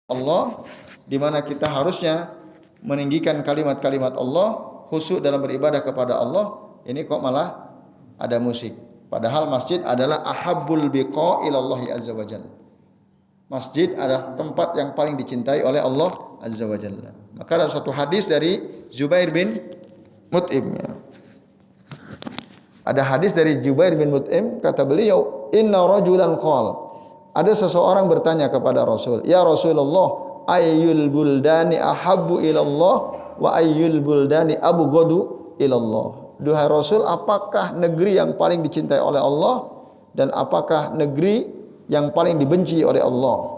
Allah, di mana kita harusnya meninggikan kalimat-kalimat Allah, khusyuk dalam beribadah kepada Allah. Ini kok malah ada musik. Padahal masjid adalah ahabbul biqa ilallahi azza wa jalla. Masjid adalah tempat yang paling dicintai oleh Allah azza wa jalla. Maka dalam satu hadis dari Jubair bin Mut'im, ya. Ada hadis dari Jubair bin Mut'im, kata beliau, inna rajulan qala, ada seseorang bertanya kepada Rasul, ya Rasulullah, ayyul buldani ahabbu ilallah wa ayyul buldani abghadu ilallah. Duhai Rasul, apakah negeri yang paling dicintai oleh Allah dan apakah negeri yang paling dibenci oleh Allah?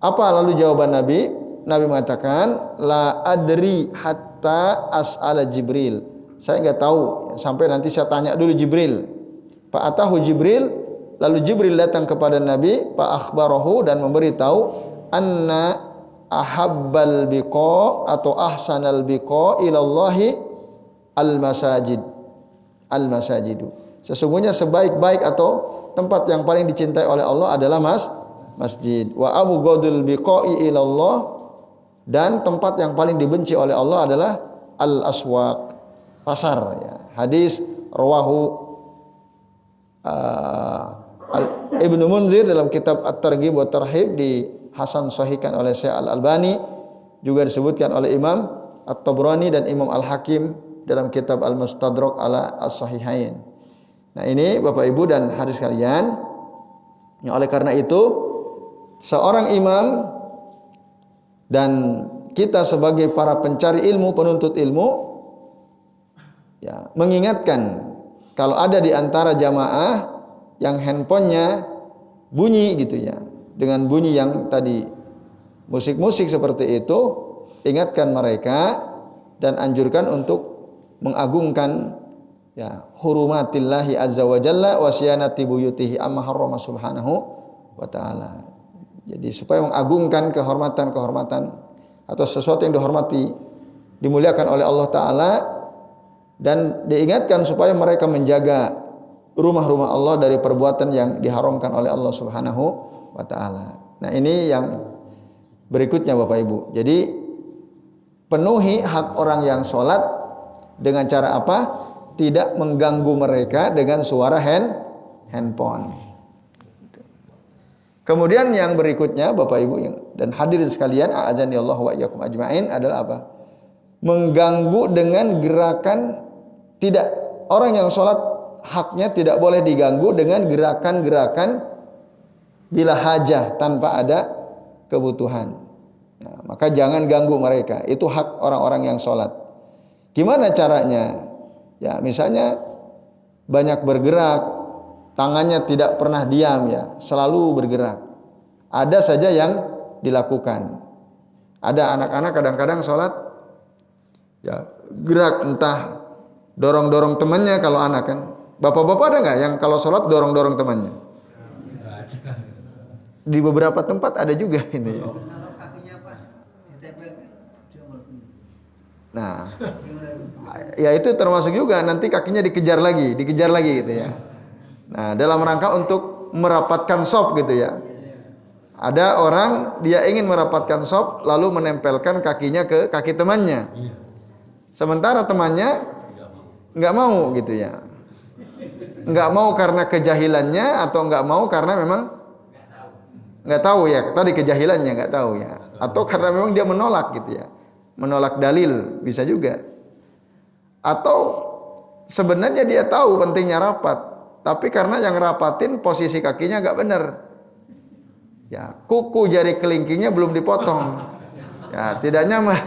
Apa lalu jawaban Nabi? Nabi mengatakan, la adri hatta as'ala Jibril. Saya enggak tahu sampai nanti saya tanya dulu Jibril. Fa atahu Jibril, lalu Jibril datang kepada Nabi, fa akhbarahu, dan memberitahu anna ahabbal biqa atau ahsanal biqa ilallahi al-masajid. Al-masajidu. Sesungguhnya sebaik-baik atau tempat yang paling dicintai oleh Allah adalah masjid. Wa abghadul biqa'i ilallah, dan tempat yang paling dibenci oleh Allah adalah al-aswaq, pasar, ya. Hadis rawahu Ibnu Munzir dalam kitab At-Targhib wa Tarhib, di hasan sahihkan oleh Syekh Al-Albani, juga disebutkan oleh Imam At-Tabrani dan Imam Al-Hakim dalam kitab Al-Mustadrak ala As-Sahihain. Nah, ini Bapak Ibu dan hadirin sekalian, ya, oleh karena itu seorang imam dan kita sebagai para pencari ilmu, penuntut ilmu, ya, mengingatkan kalau ada di antara jamaah yang handphonenya bunyi gitu, ya, dengan bunyi yang tadi musik-musik seperti itu, ingatkan mereka dan anjurkan untuk mengagungkan, ya, hurumatillahi azza wa jalla wa siyanati buyutihi amma harrama subhanahu wa ta'ala. Jadi supaya mengagungkan kehormatan-kehormatan atau sesuatu yang dihormati, dimuliakan oleh Allah Ta'ala, dan diingatkan supaya mereka menjaga rumah-rumah Allah dari perbuatan yang diharamkan oleh Allah Subhanahu wa Ta'ala. Nah, ini yang berikutnya Bapak Ibu. Jadi penuhi hak orang yang sholat dengan cara apa? Tidak mengganggu mereka dengan suara handphone. Kemudian yang berikutnya Bapak Ibu dan hadirin sekalian, a'adzani Allah wa iyyakum ajmain, adalah apa? Mengganggu dengan gerakan, tidak, orang yang sholat haknya tidak boleh diganggu dengan gerakan-gerakan bila hajah, tanpa ada kebutuhan. Nah, maka jangan ganggu mereka. Itu hak orang-orang yang sholat. Gimana caranya? Ya, misalnya banyak bergerak, tangannya tidak pernah diam, ya, selalu bergerak. Ada saja yang dilakukan. Ada anak-anak kadang-kadang sholat, ya, gerak, entah dorong-dorong temannya. Kalau anak kan, bapak-bapak ada nggak yang kalau sholat dorong-dorong temannya? Di beberapa tempat ada juga ini. Nah, ya itu termasuk juga, nanti kakinya dikejar lagi gitu, ya. Nah, dalam rangka untuk merapatkan sop gitu, ya. Ada orang dia ingin merapatkan sop lalu menempelkan kakinya ke kaki temannya. Sementara temannya nggak mau gitu, ya. Nggak mau karena kejahilannya atau nggak mau karena memang nggak tahu, ya. Tadi kejahilannya nggak tahu, ya. Atau karena memang dia menolak gitu, ya. Menolak dalil bisa juga. Atau sebenarnya dia tahu pentingnya rapat, tapi karena yang rapatin posisi kakinya nggak benar, ya, kuku jari kelingkingnya belum dipotong, ya, tidak nyaman.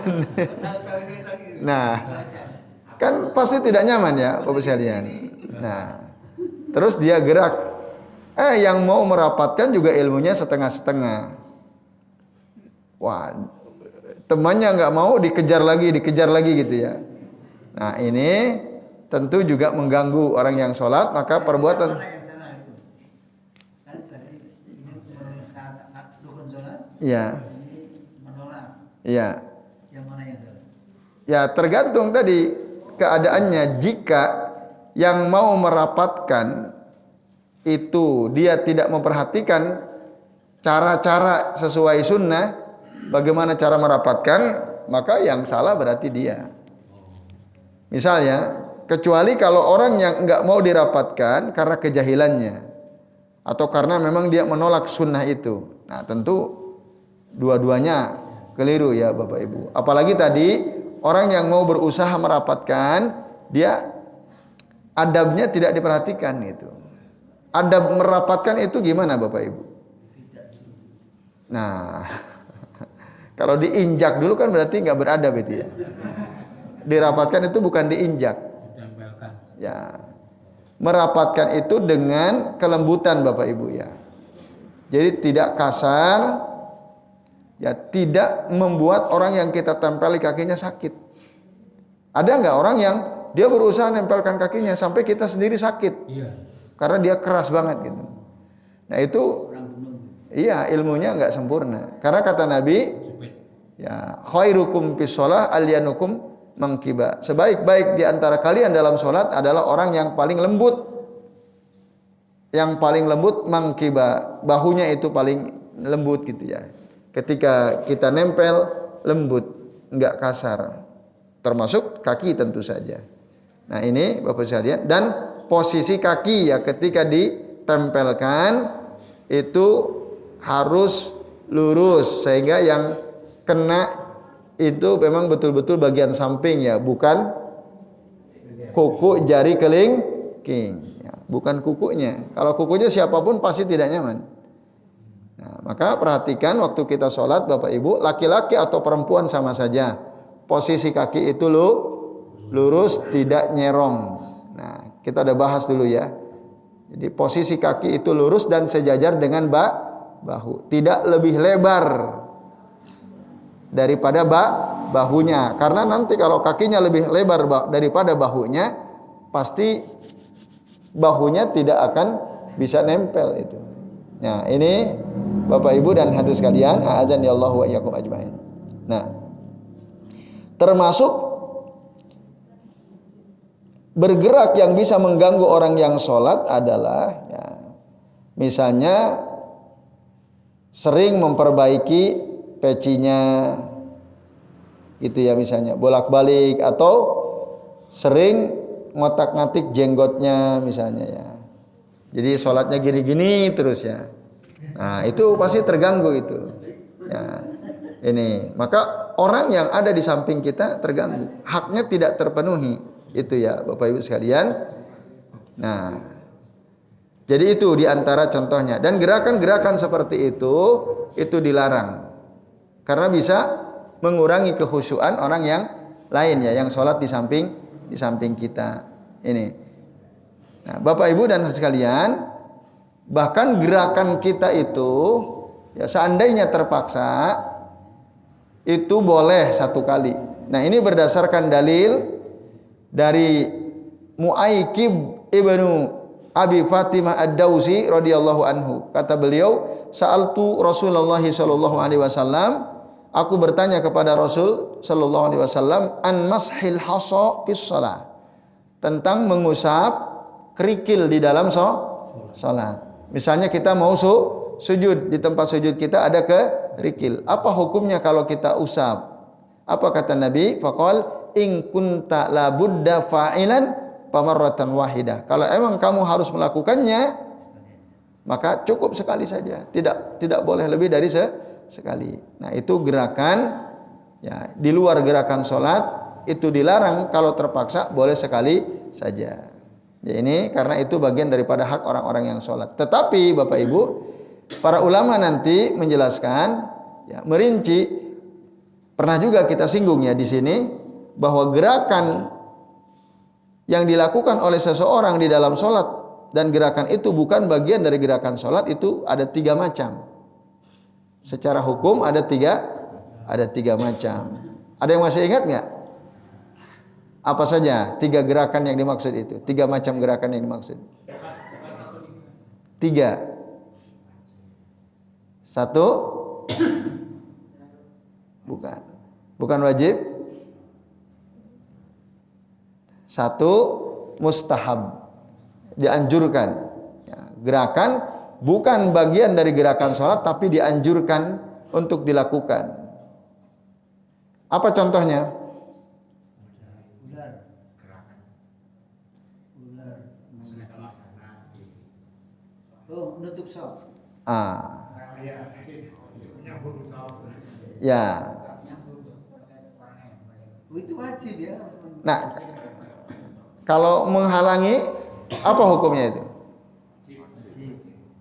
Nah, kan pasti tidak nyaman, ya Bapak sekalian. Nah, terus dia gerak, yang mau merapatkan juga ilmunya setengah-setengah. Wah, temannya nggak mau, dikejar lagi gitu, ya. Nah, ini tentu juga mengganggu orang yang sholat. Maka perbuatan, ya, ya, tergantung tadi keadaannya. Jika yang mau merapatkan itu dia tidak memperhatikan cara-cara sesuai sunnah, bagaimana cara merapatkan, maka yang salah berarti dia. Misalnya, kecuali kalau orang yang enggak mau dirapatkan karena kejahilannya atau karena memang dia menolak sunnah itu. Nah, tentu dua-duanya keliru ya Bapak Ibu. Apalagi tadi orang yang mau berusaha merapatkan, dia adabnya tidak diperhatikan itu. Adab merapatkan itu gimana Bapak Ibu? Nah, kalau diinjak dulu kan berarti nggak beradab itu ya. Dirapatkan itu bukan diinjak. Ya, merapatkan itu dengan kelembutan Bapak Ibu ya. Jadi tidak kasar, ya tidak membuat orang yang kita tempeli kakinya sakit. Ada nggak orang yang dia berusaha nempelkan kakinya sampai kita sendiri sakit? Iya. Karena dia keras banget gitu. Nah itu, iya ilmunya nggak sempurna. Karena kata Nabi, ya khairukum fis shalah alyanukum mangkiba. Sebaik-baik di antara kalian dalam sholat adalah orang yang paling lembut. Yang paling lembut mangkiba, bahunya itu paling lembut gitu ya. Ketika kita nempel lembut, nggak kasar. Termasuk kaki tentu saja. Nah ini Bapak sekalian, dan posisi kaki ya ketika ditempelkan itu harus lurus sehingga yang kena itu memang betul-betul bagian samping ya, bukan kuku jari kelingking ya, bukan kukunya. Kalau kukunya siapapun pasti tidak nyaman. Nah, maka perhatikan waktu kita sholat Bapak Ibu, laki-laki atau perempuan sama saja, posisi kaki itu lurus, tidak nyerong. Nah, kita udah bahas dulu ya. Jadi posisi kaki itu lurus dan sejajar dengan bahu, tidak lebih lebar daripada bahunya. Karena nanti kalau kakinya lebih lebar daripada bahunya, pasti bahunya tidak akan bisa nempel itu. Nah, ini Bapak Ibu dan hadirin sekalian, a'adzani Allah wa iyyakum ajmain. Nah, termasuk bergerak yang bisa mengganggu orang yang sholat adalah ya, misalnya sering memperbaiki pecinya gitu ya, misalnya bolak-balik, atau sering ngotak-ngatik jenggotnya misalnya ya. Jadi sholatnya gini-gini terus ya. Nah itu pasti terganggu itu ya. Ini maka orang yang ada di samping kita terganggu, haknya tidak terpenuhi itu ya Bapak Ibu sekalian. Nah jadi itu diantara contohnya, dan gerakan-gerakan seperti itu dilarang karena bisa mengurangi kekhusyuan orang yang lain ya, yang sholat di samping kita ini. Nah, Bapak Ibu dan sekalian, bahkan gerakan kita itu ya seandainya terpaksa itu boleh satu kali. Nah, ini berdasarkan dalil dari Mu'aikib ibnu Abi Fatimah Ad-Dausi radhiyallahu anhu. Kata beliau, "Sa'altu Rasulullah sallallahu alaihi wasallam, aku bertanya kepada Rasul sallallahu alaihi wasallam an mashil hasa fis shalah, tentang mengusap kerikil di dalam salat. Misalnya kita mau sujud, di tempat sujud kita ada kerikil. Apa hukumnya kalau kita usap? Apa kata Nabi? Faqal in kunta la budda fa'ilan pamarratan wahidah. Kalau emang kamu harus melakukannya, maka cukup sekali saja. Tidak boleh lebih dari sekali. Nah, itu gerakan ya, di luar gerakan salat itu dilarang, kalau terpaksa boleh sekali saja. Ya, ini karena itu bagian daripada hak orang-orang yang sholat. Tetapi Bapak Ibu, para ulama nanti menjelaskan, ya, merinci. Pernah juga kita singgung ya di sini bahwa gerakan yang dilakukan oleh seseorang di dalam sholat dan gerakan itu bukan bagian dari gerakan sholat itu ada 3 macam. Secara hukum ada tiga macam. Ada yang masih ingat nggak? Apa saja 3 gerakan yang dimaksud itu? 3 macam gerakan yang dimaksud. 3. 1 bukan wajib. 1 mustahab, dianjurkan. Ya, gerakan bukan bagian dari gerakan sholat tapi dianjurkan untuk dilakukan. Apa contohnya? Menutup saf. Ya. Itu wajib ya. Nah, kalau menghalangi apa hukumnya itu?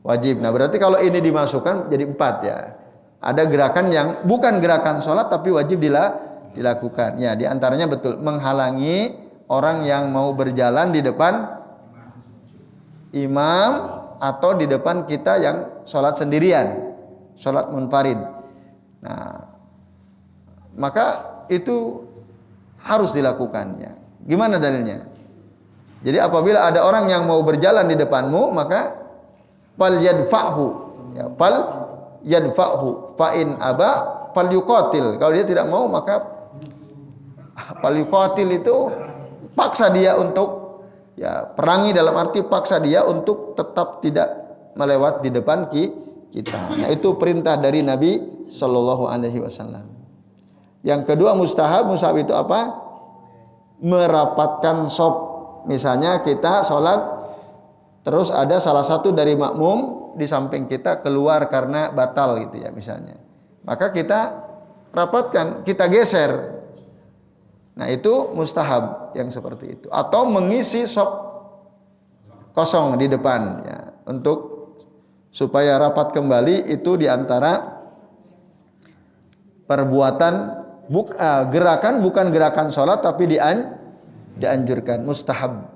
Wajib. Nah, berarti kalau ini dimasukkan jadi 4 ya. Ada gerakan yang bukan gerakan sholat tapi wajib dilakukan. Ya, diantaranya betul menghalangi orang yang mau berjalan di depan imam atau di depan kita yang sholat sendirian, sholat munfarid. Nah, maka itu harus dilakukannya. Gimana dalilnya? Jadi apabila ada orang yang mau berjalan di depanmu, maka fal yadfa'hu, ya, fal yadfa'hu, fa in aba fal yuqatil. Kalau dia tidak mau, maka fal yuqatil itu paksa dia untuk, ya, perangi dalam arti paksa dia untuk tetap tidak melewat di depan kita. Nah, itu perintah dari Nabi Shallallahu Alaihi Wasallam. Yang kedua mustahab itu apa? Merapatkan shop. Misalnya kita sholat, terus ada salah satu dari makmum di samping kita keluar karena batal gitu ya misalnya. Maka kita rapatkan, kita geser. Nah, itu mustahab yang seperti itu. Atau mengisi shop kosong di depan ya, untuk supaya rapat kembali. Itu diantara perbuatan gerakan, bukan gerakan sholat tapi dianjurkan, mustahab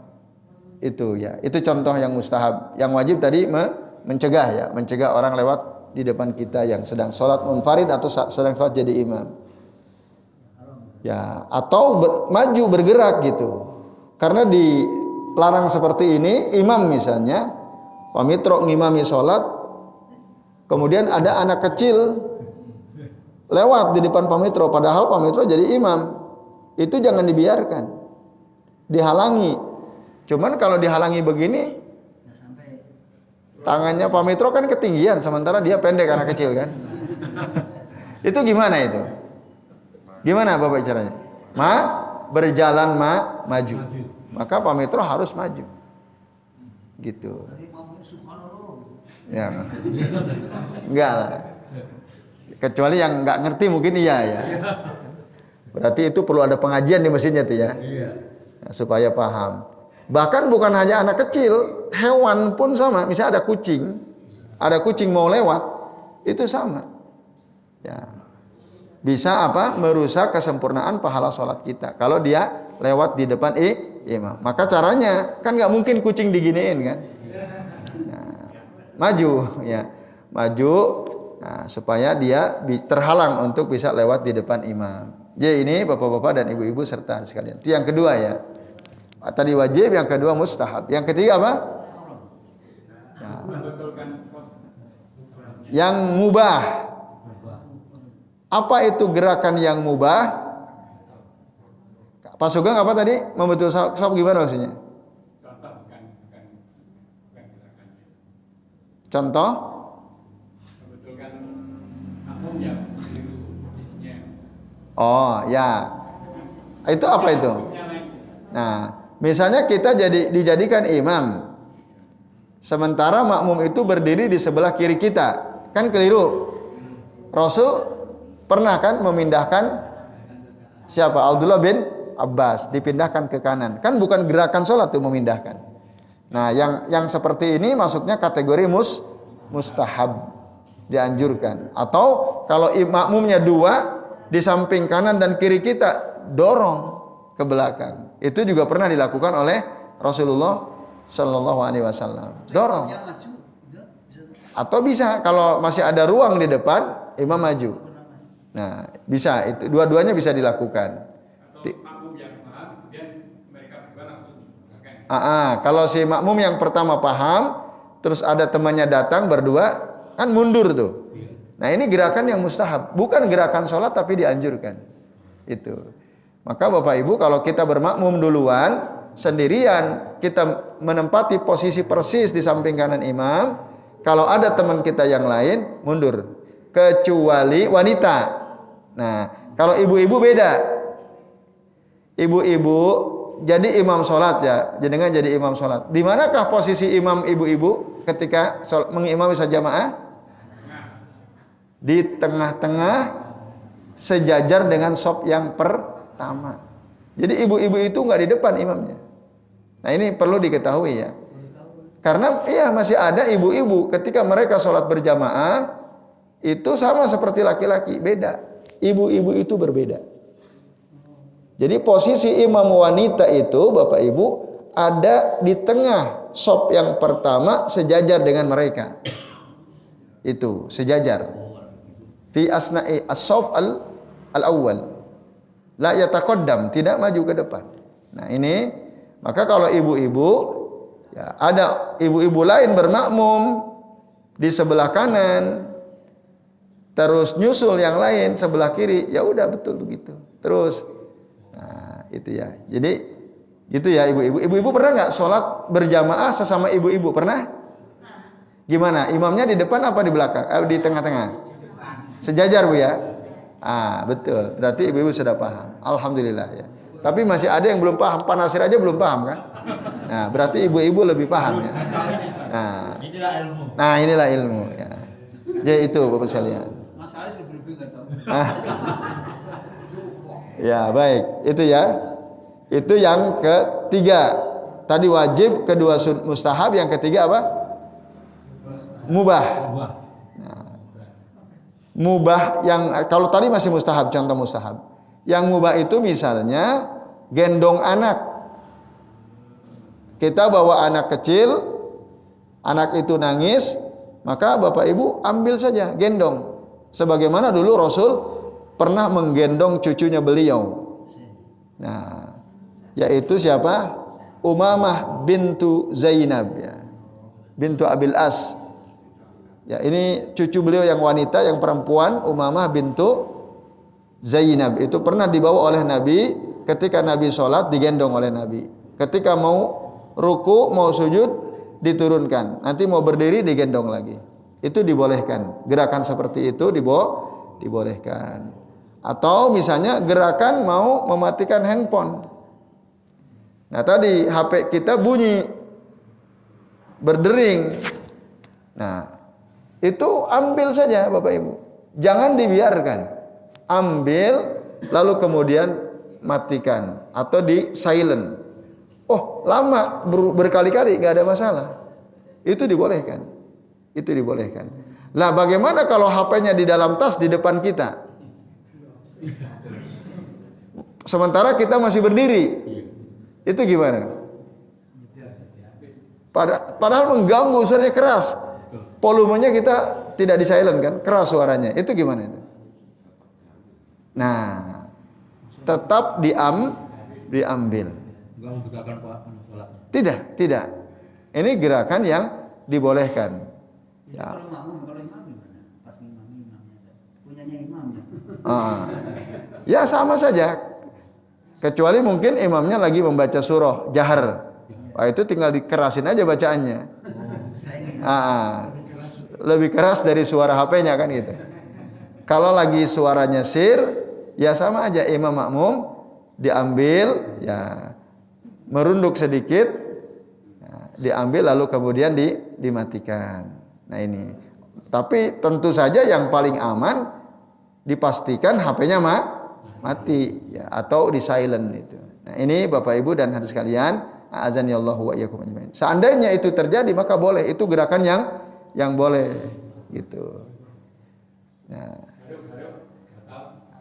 itu ya. Itu contoh yang mustahab. Yang wajib tadi mencegah ya, mencegah orang lewat di depan kita yang sedang sholat munfarid atau sedang sholat jadi imam ya, atau maju bergerak gitu. Karena dilarang seperti ini, imam misalnya pamitro ngimami sholat, kemudian ada anak kecil lewat di depan pamitro, padahal pamitro jadi imam, itu jangan dibiarkan, dihalangi. Cuman kalau dihalangi begini, tangannya pamitro kan ketinggian, sementara dia pendek, anak kecil kan. Itu gimana itu? Gimana Bapak caranya? Berjalan maju. Maka pamitro harus maju. Gitu. Ya. Enggak lah. Kecuali yang enggak ngerti mungkin iya ya. Berarti itu perlu ada pengajian di masjidnya tuh ya. Nah, supaya paham. Bahkan bukan hanya anak kecil, hewan pun sama. Misalnya ada kucing mau lewat, itu sama. Ya. Bisa merusak kesempurnaan pahala sholat kita kalau dia lewat di depan imam. Maka caranya kan nggak mungkin kucing diginiin kan. Nah, maju ya, maju. Nah, supaya dia terhalang untuk bisa lewat di depan imam. Jadi ini bapak-bapak dan ibu-ibu serta sekalian. Itu yang kedua ya. Tadi wajib, yang kedua mustahab. Yang ketiga apa? Nah, yang mubah. Apa itu gerakan yang mubah? Pak Sugeng apa tadi? Membetul sop gimana maksudnya? Contoh? Membetulkan makmum yang keliru posisinya. Oh ya, itu apa itu? Nah, misalnya kita dijadikan imam, sementara makmum itu berdiri di sebelah kiri kita, kan keliru. Rasul pernah kan memindahkan siapa? Abdullah bin Abbas, dipindahkan ke kanan. Kan bukan gerakan sholat tuh memindahkan. Nah, yang seperti ini masuknya kategori mustahab, dianjurkan. Atau kalau makmumnya 2 di samping kanan dan kiri kita, dorong ke belakang. Itu juga pernah dilakukan oleh Rasulullah Shallallahu Alaihi Wasallam. Dorong. Atau bisa kalau masih ada ruang di depan, imam maju. Nah, bisa itu, dua-duanya bisa dilakukan. Kalau si makmum yang pertama paham, terus ada temannya datang berdua, kan mundur tuh. Nah, ini gerakan yang mustahab, bukan gerakan sholat tapi dianjurkan. Itu. Maka Bapak Ibu, kalau kita bermakmum duluan sendirian, kita menempati posisi persis di samping kanan imam, Kalau ada teman kita yang lain, mundur. Kecuali wanita. Nah, kalau ibu-ibu beda. Ibu-ibu jadi imam sholat ya, jenengan jadi imam sholat. Di manakah posisi imam ibu-ibu ketika mengimami sholat jamaah? Di tengah-tengah sejajar dengan shaf yang pertama. Jadi ibu-ibu itu nggak di depan imamnya. Nah ini perlu diketahui ya. Karena iya masih ada ibu-ibu ketika mereka sholat berjamaah itu sama seperti laki-laki, beda. Ibu-ibu itu berbeda. Jadi posisi imam wanita itu Bapak Ibu ada di tengah shaf yang pertama sejajar dengan mereka. Itu sejajar. Fi asna'i as-shaf al-awwal. La yataqaddam, tidak maju ke depan. Nah, ini maka kalau ibu-ibu ya ada ibu-ibu lain bermakmum di sebelah kanan terus nyusul yang lain sebelah kiri, ya udah betul begitu. Terus nah, itu ya. Jadi gitu ya ibu-ibu. Ibu-ibu pernah nggak sholat berjamaah sesama ibu-ibu? Pernah? Gimana? Imamnya di depan apa di belakang? Di tengah-tengah? Sejajar Bu ya? Ah, betul. Berarti ibu-ibu sudah paham. Alhamdulillah ya. Tapi masih ada yang belum paham. Pak Nasir aja belum paham kan? Nah, berarti ibu-ibu lebih paham ya. Inilah ilmu. Nah, inilah ilmu ya. Jadi itu Bapak sekalian. Mas Aris lebih nggak tahu. Ya, baik. Itu ya. Itu yang ketiga. Tadi wajib, kedua mustahab, yang ketiga apa? Mubah. Mubah yang kalau tadi masih mustahab, contoh mustahab. Yang mubah itu misalnya gendong anak. Kita bawa anak kecil, anak itu nangis, maka Bapak Ibu ambil saja, gendong. Sebagaimana dulu Rasul pernah menggendong cucunya beliau. Nah, yaitu siapa? Umamah bintu Zainab ya. Bintu Abil As. Ya, ini cucu beliau yang wanita, yang perempuan, Umamah bintu Zainab. Itu pernah dibawa oleh Nabi ketika Nabi sholat, digendong oleh Nabi. Ketika mau ruku, mau sujud, diturunkan. Nanti mau berdiri, digendong lagi. Itu dibolehkan. Gerakan seperti itu dibolehkan. Atau misalnya gerakan mau mematikan handphone. Nah tadi HP kita bunyi, berdering. Nah itu ambil saja Bapak Ibu, jangan dibiarkan. Ambil lalu kemudian matikan atau di silent. Oh lama berkali-kali nggak ada masalah. Itu dibolehkan. Itu dibolehkan. Lah bagaimana kalau HP-nya di dalam tas di depan kita? Sementara kita masih berdiri. Itu gimana? Padahal mengganggu, suaranya keras. Volumenya kita tidak di silent kan, keras suaranya. Itu gimana itu? Nah, tetap diambil. Tidak. Ini gerakan yang dibolehkan. Ya. Kalau imam gimana? Pas imamnya punyanya imamnya. Ya sama saja. Kecuali mungkin imamnya lagi membaca surah jahar. Wah, itu tinggal dikerasin aja bacaannya. Lebih keras dari suara HP-nya kan gitu. Kalau lagi suaranya sir, ya sama aja imam makmum diambil, ya merunduk sedikit, ya, diambil lalu kemudian dimatikan. Nah ini. Tapi tentu saja yang paling aman dipastikan HP-nya mati, ya, atau di silent itu. Nah ini Bapak Ibu dan hadirin sekalian, azanillahu wa iyyakum ajmain. Seandainya itu terjadi maka boleh, itu gerakan yang boleh gitu. Nah,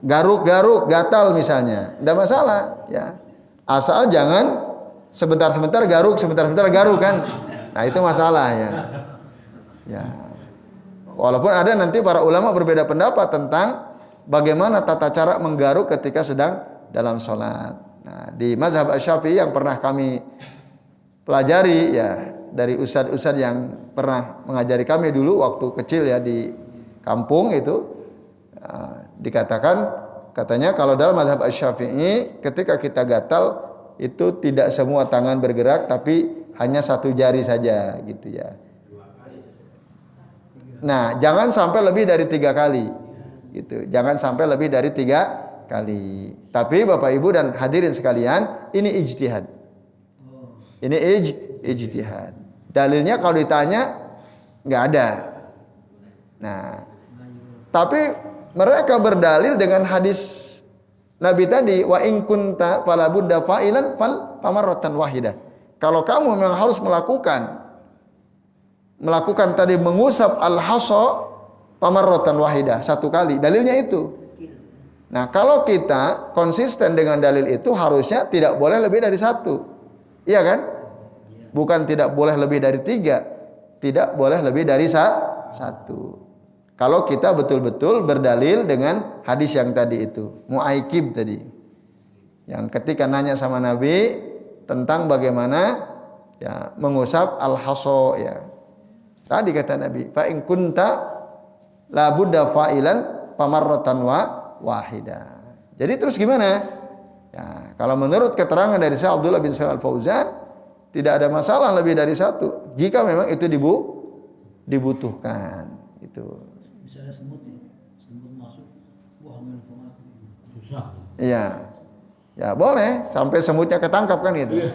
garuk-garuk, gatal misalnya, tidak masalah ya. Asal jangan sebentar-sebentar garuk, sebentar-sebentar garuk kan. Nah, itu masalah ya. Ya. Walaupun ada nanti para ulama berbeda pendapat tentang bagaimana tata cara menggaruk ketika sedang dalam sholat. Nah, di mazhab Asy-Syafi'i yang pernah kami pelajari ya dari ustadz-ustadz yang pernah mengajari kami dulu waktu kecil ya di kampung itu, katanya kalau dalam mazhab Asy-Syafi'i ketika kita gatal itu tidak semua tangan bergerak tapi hanya satu jari saja gitu ya. Nah, jangan sampai lebih dari 3 kali. Gitu. Jangan sampai lebih dari 3 kali. Tapi Bapak Ibu dan hadirin sekalian, ini ijtihad. Ini ijtihad. Dalilnya kalau ditanya nggak ada. Nah, tapi mereka berdalil dengan hadis Nabi tadi, wa in kunta fala budda fa'ilan fal pamarratan wahidah. Kalau kamu memang harus melakukan tadi mengusap al-hasa pamarratan wahidah, 1 kali. Dalilnya itu. Nah, kalau kita konsisten dengan dalil itu harusnya tidak boleh lebih dari 1. Iya kan? Bukan tidak boleh lebih dari 3, tidak boleh lebih dari 1. Kalau kita betul-betul berdalil dengan hadis yang tadi itu, Mu'aikib tadi. Yang ketika nanya sama Nabi tentang bagaimana ya mengusap al-hasa ya. Tadi kata Nabi, fa in kunta la budda fa'ilan pamarratan wahidah. Jadi terus gimana? Ya, kalau menurut keterangan dari Syekh Abdullah bin Shalih Al-Fauzan, tidak ada masalah lebih dari 1 jika memang itu dibutuhkan gitu. Misalnya semut masuk, wah ambil mati. Susah. Iya. Ya boleh sampai semutnya ketangkap kan gitu.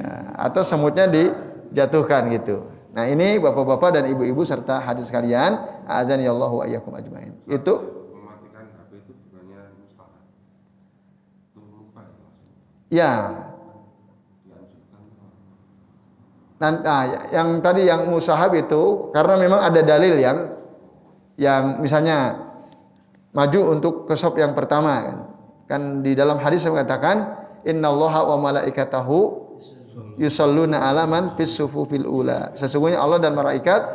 Ya, atau semutnya dijatuhkan gitu. Nah, ini Bapak-bapak dan Ibu-ibu serta hadis sekalian, azanillahu wa iyyakum ajmain. Itu mematikan HP itu bukannya mustahab. Itu lupa ya maksudnya. ya. Nah, yang tadi yang mustahab itu karena memang ada dalil yang misalnya maju untuk ke sop yang pertama kan. Kan di dalam hadis mengatakan innallaha wa malaikatahu yusalluna ala man fis sufufil ula. Sesungguhnya Allah dan malaikat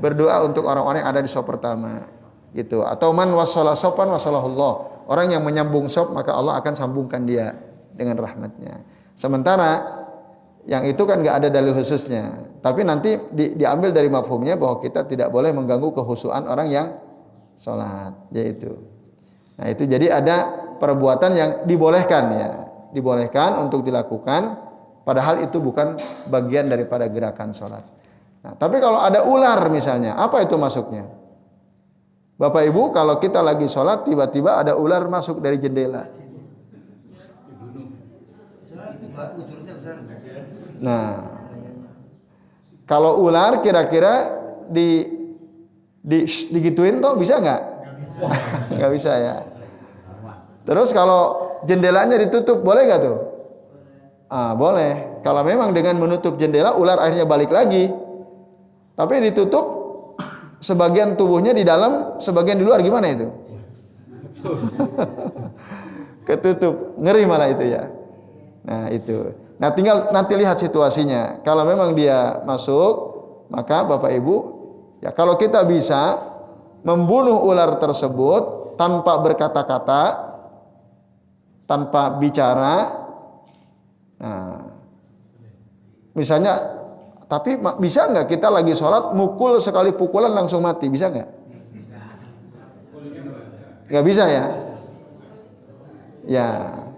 berdoa untuk orang-orang yang ada di sop pertama. Gitu. Atau man wassala sopan wassalahullah. Orang yang menyambung sop maka Allah akan sambungkan dia dengan rahmatnya. Sementara yang itu kan nggak ada dalil khususnya. Tapi nanti diambil dari mafhumnya bahwa kita tidak boleh mengganggu kehusuan orang yang sholat. Yaitu. Nah itu jadi ada perbuatan yang dibolehkan ya. Dibolehkan untuk dilakukan. Padahal itu bukan bagian daripada gerakan sholat. Nah, tapi kalau ada ular misalnya, apa itu masuknya? Bapak Ibu, kalau kita lagi sholat, tiba-tiba ada ular masuk dari jendela. Nah, kalau ular kira-kira digituin toh bisa nggak? Nggak bisa ya. Terus kalau jendelanya ditutup, boleh nggak tuh? Boleh. Kalau memang dengan menutup jendela ular akhirnya balik lagi. Tapi ditutup sebagian tubuhnya di dalam, sebagian di luar gimana itu? Ketutup. Ngeri malah itu ya. Nah, itu. Nah, tinggal nanti lihat situasinya. Kalau memang dia masuk, maka Bapak Ibu, ya kalau kita bisa membunuh ular tersebut tanpa berkata-kata, tanpa bicara. Nah, misalnya, tapi bisa nggak kita lagi sholat mukul sekali pukulan langsung mati, bisa nggak? Nggak bisa ya? Ya,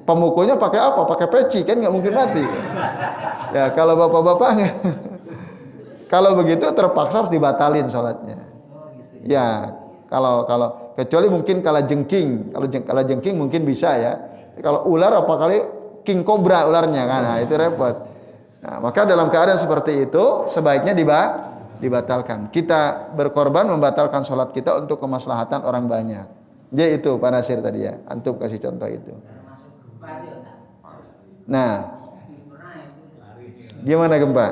pemukulnya pakai apa? Pakai peci kan nggak mungkin mati. Ya kalau bapak-bapak, kalau begitu terpaksa harus dibatalin sholatnya. Ya, kalau kecuali mungkin kala jengking, kalau jengking mungkin bisa ya. Kalau ular apa kali king cobra ularnya kan, nah itu repot. Nah, maka dalam keadaan seperti itu sebaiknya dibatalkan. Kita berkorban membatalkan sholat kita untuk kemaslahatan orang banyak. Jadi itu Pak Nasir tadi ya, antum kasih contoh itu. Nah, gimana gempa?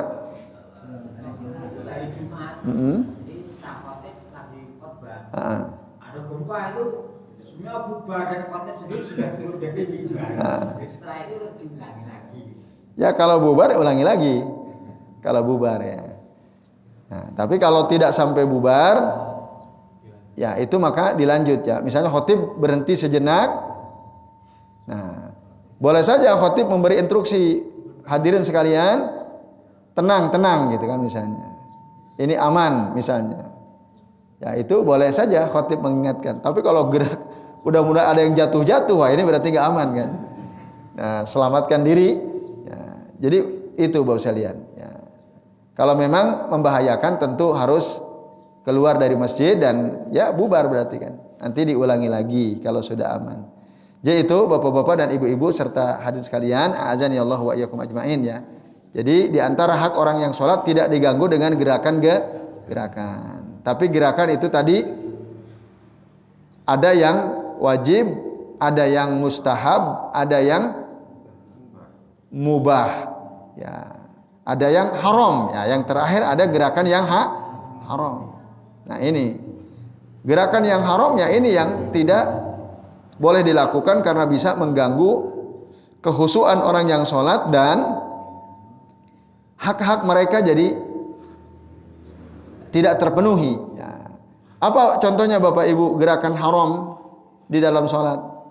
Ada gempa itu semua bubar dan kota sendiri sudah turun dari mimbar. Setelah itu harus diulangi lagi. Ya kalau bubar ulangi lagi. Kalau bubar ya. Nah, tapi kalau tidak sampai bubar, ya itu maka dilanjut ya. Misalnya khotib berhenti sejenak. Nah, boleh saja khotib memberi instruksi hadirin sekalian, tenang gitu kan misalnya. Ini aman misalnya. Ya itu boleh saja khotib mengingatkan. Tapi kalau gerak udah mulai ada yang jatuh, wah ini berarti nggak aman kan. Nah, selamatkan diri. Ya, jadi itu Bapak sekalian. Ya. Kalau memang membahayakan tentu harus keluar dari masjid dan ya bubar berarti kan. Nanti diulangi lagi kalau sudah aman. Jadi itu bapak-bapak dan ibu-ibu serta hadirin sekalian, azan ya Allah wa iyyakum ajmain ya. Jadi di antara hak orang yang sholat tidak diganggu dengan gerakan. Tapi gerakan itu tadi ada yang wajib, ada yang mustahab, ada yang mubah. Ya. Ada yang haram ya. Yang terakhir ada gerakan yang haram. Nah, ini gerakan yang haram ya, ini yang tidak boleh dilakukan karena bisa mengganggu kehusuan orang yang sholat dan hak-hak mereka jadi tidak terpenuhi. Ya. Apa contohnya Bapak Ibu gerakan haram di dalam sholat?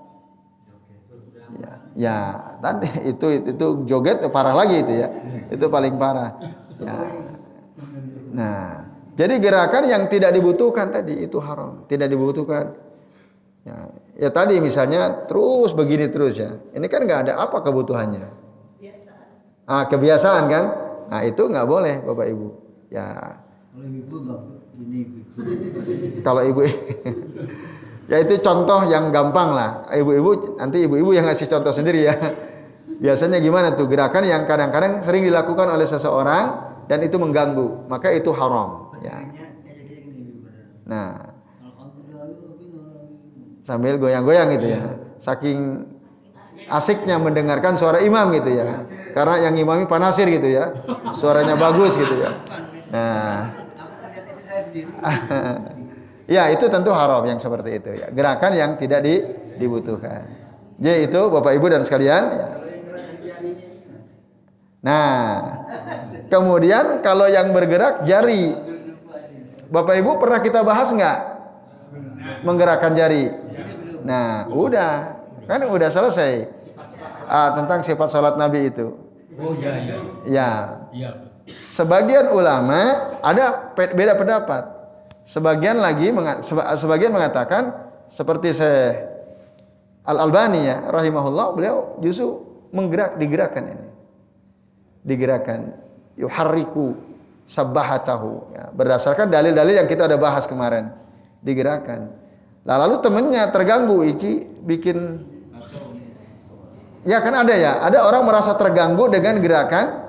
Ya, tadi itu joget parah lagi itu ya. Itu paling parah. Ya. Nah, jadi gerakan yang tidak dibutuhkan tadi itu haram, tidak dibutuhkan. Ya tadi misalnya terus begini terus ya. Ini kan nggak ada apa kebutuhannya. Kebiasaan kan? Nah itu nggak boleh Bapak Ibu. Ya. Kalau ibu nggak ini. Kalau ibu, ya itu contoh yang gampang lah. Ibu-ibu nanti ibu-ibu yang ngasih contoh sendiri ya. Biasanya gimana tuh gerakan yang kadang-kadang sering dilakukan oleh seseorang dan itu mengganggu, maka itu haram. Ya. Nah, sambil goyang-goyang gitu ya. Saking asiknya mendengarkan suara imam gitu ya. Karena yang imami panasir gitu ya. Suaranya bagus gitu ya. Nah. Ya, itu tentu haram yang seperti itu ya. Gerakan yang tidak dibutuhkan. Jadi itu Bapak Ibu dan sekalian ya. Nah, kemudian kalau yang bergerak jari. Bapak Ibu pernah kita bahas nggak menggerakkan jari? Nah, udah selesai tentang sifat salat Nabi itu. Oh iya. Ya. Iya. Sebagian ulama ada beda pendapat. Sebagian mengatakan seperti Syekh Al-Albani ya, rahimahullah, beliau justru digerakkan ini. Digerakkan yuharriku sabbahatahu ya, berdasarkan dalil-dalil yang kita udah bahas kemarin. Digerakkan. Lalu temennya terganggu bikin ya kan ada orang merasa terganggu dengan gerakan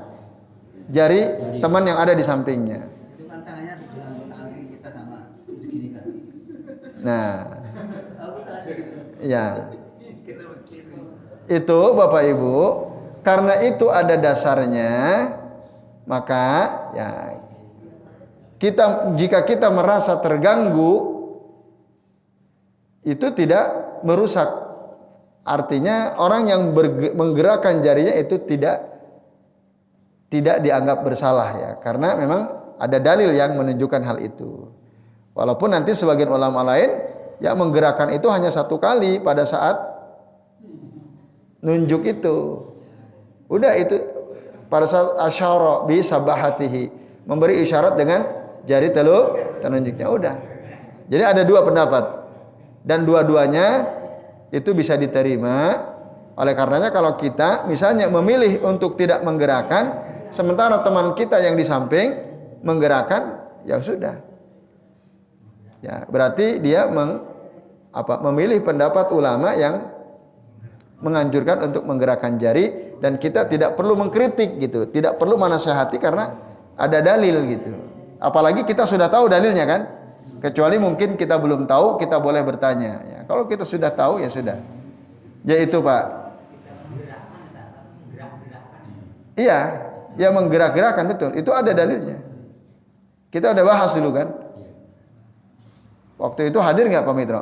jari teman yang ada di sampingnya. Itu kan tangannya tangan kita sama begini kan. Nah, ya. Itu Bapak Ibu, karena itu ada dasarnya, maka ya jika kita merasa terganggu itu tidak merusak. Artinya orang yang menggerakkan jarinya itu tidak dianggap bersalah ya, karena memang ada dalil yang menunjukkan hal itu. Walaupun nanti sebagian ulama lain ya menggerakkan itu hanya satu kali pada saat nunjuk itu. Udah itu pada saat asyara bi sabahatihi, memberi isyarat dengan jari telunjuknya, udah. Jadi ada dua pendapat dan dua-duanya itu bisa diterima. Oleh karenanya kalau kita misalnya memilih untuk tidak menggerakkan sementara teman kita yang di samping menggerakkan, ya sudah. Ya, berarti dia memilih pendapat ulama yang menganjurkan untuk menggerakkan jari dan kita tidak perlu mengkritik gitu, tidak perlu menasihati karena ada dalil gitu. Apalagi kita sudah tahu dalilnya kan? Kecuali mungkin kita belum tahu, kita boleh bertanya. Ya, kalau kita sudah tahu ya sudah. Ya itu Pak. Iya, ya menggerak-gerakan betul. Itu ada dalilnya. Kita udah bahas dulu kan? Waktu itu hadir nggak Pak Mitro?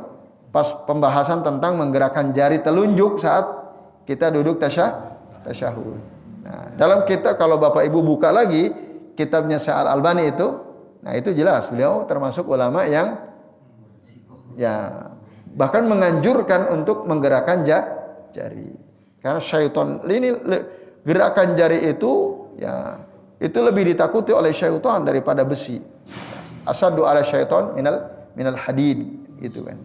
Pas pembahasan tentang menggerakkan jari telunjuk saat kita duduk tasyahud. Nah, dalam kitab kalau Bapak Ibu buka lagi kitabnya Syekh Al-Albani itu, nah itu jelas beliau termasuk ulama yang ya bahkan menganjurkan untuk menggerakkan jari. Karena syaitan ini gerakan jari itu ya itu lebih ditakuti oleh syaitan daripada besi. Asaddu ala syaitan minal hadid gitu kan.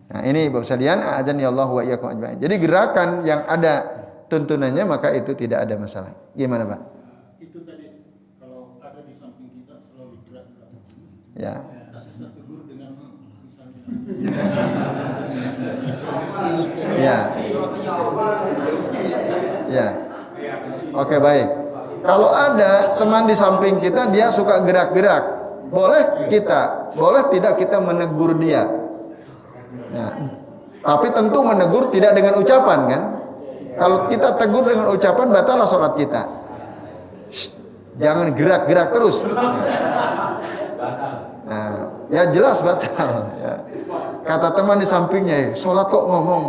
Nah, ini Bapak sekalian, a'adzani Allah wa iyyakum ajma'in. Jadi gerakan yang ada tuntunannya maka itu tidak ada masalah. Gimana, Pak? Itu tadi kalau ada di samping kita selalu gerak-gerak. Ya. Saya tegur dengan misalnya. Ya. Ya. Oke, baik. Kalau ada teman di samping kita dia suka gerak-gerak, boleh tidak kita menegur dia. Nah, tapi tentu menegur tidak dengan ucapan kan? Kalau kita tegur dengan ucapan batallah sholat kita. Shh, jangan gerak-gerak terus. Nah, ya jelas batal. Ya. Kata teman di sampingnya, sholat kok ngomong.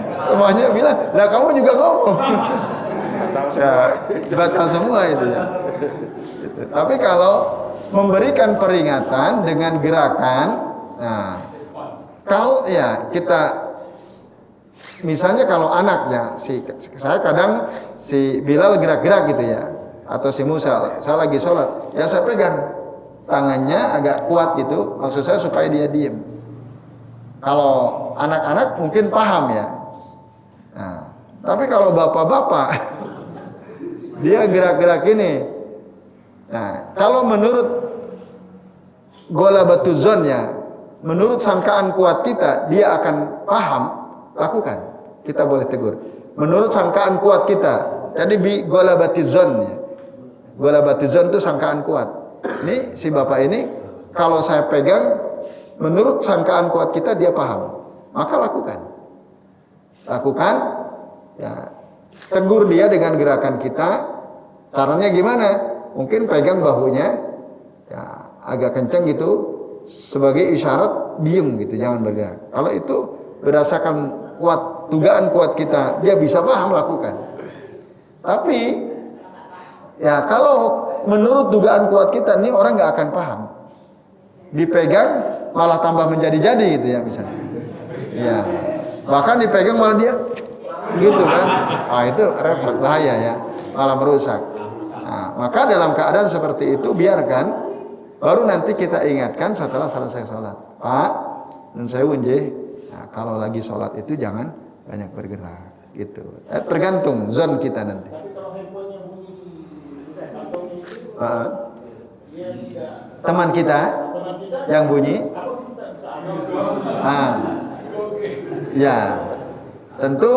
Temannya bilang, lah kamu juga ngomong. Ya, batal semua itu ya. Gitu. Tapi kalau memberikan peringatan dengan gerakan, nah, kalau ya kita misalnya kalau anaknya saya kadang si Bilal gerak-gerak gitu ya, atau si Musa, saya lagi sholat, ya saya pegang tangannya agak kuat gitu, maksud saya supaya dia diem. Kalau anak-anak mungkin paham ya. Nah, tapi kalau bapak-bapak dia gerak-gerak ini. Nah, kalau menurut golabatuzonnya, menurut sangkaan kuat kita, dia akan paham, lakukan. Kita boleh tegur. Menurut sangkaan kuat kita, jadi bi golabatuzonnya. Golabatuzon itu sangkaan kuat. Ini si bapak ini, kalau saya pegang, menurut sangkaan kuat kita dia paham, maka lakukan. Lakukan, ya, tegur dia dengan gerakan kita. Caranya gimana? Mungkin pegang bahunya, ya, agak kencang gitu, sebagai isyarat diem gitu, jangan bergerak. Kalau itu berdasarkan dugaan kuat kita, dia bisa paham, lakukan. Tapi ya kalau menurut dugaan kuat kita, ini orang nggak akan paham. Dipegang malah tambah menjadi-jadi gitu ya misalnya. Ya. Bahkan dipegang malah dia gitu kan. Itu repot, bahaya ya. Malah merusak. Nah, maka dalam keadaan seperti itu biarkan, baru nanti kita ingatkan setelah selesai sholat. Pak, nun sewu nggih. Nah, kalau lagi sholat itu jangan banyak bergerak gitu. Tergantung zon kita nanti. Tapi kalau handphonenya bunyi di kantong itu, dia tidak. Teman kita yang bunyi. Apa kita bisa ambil? Ya, tentu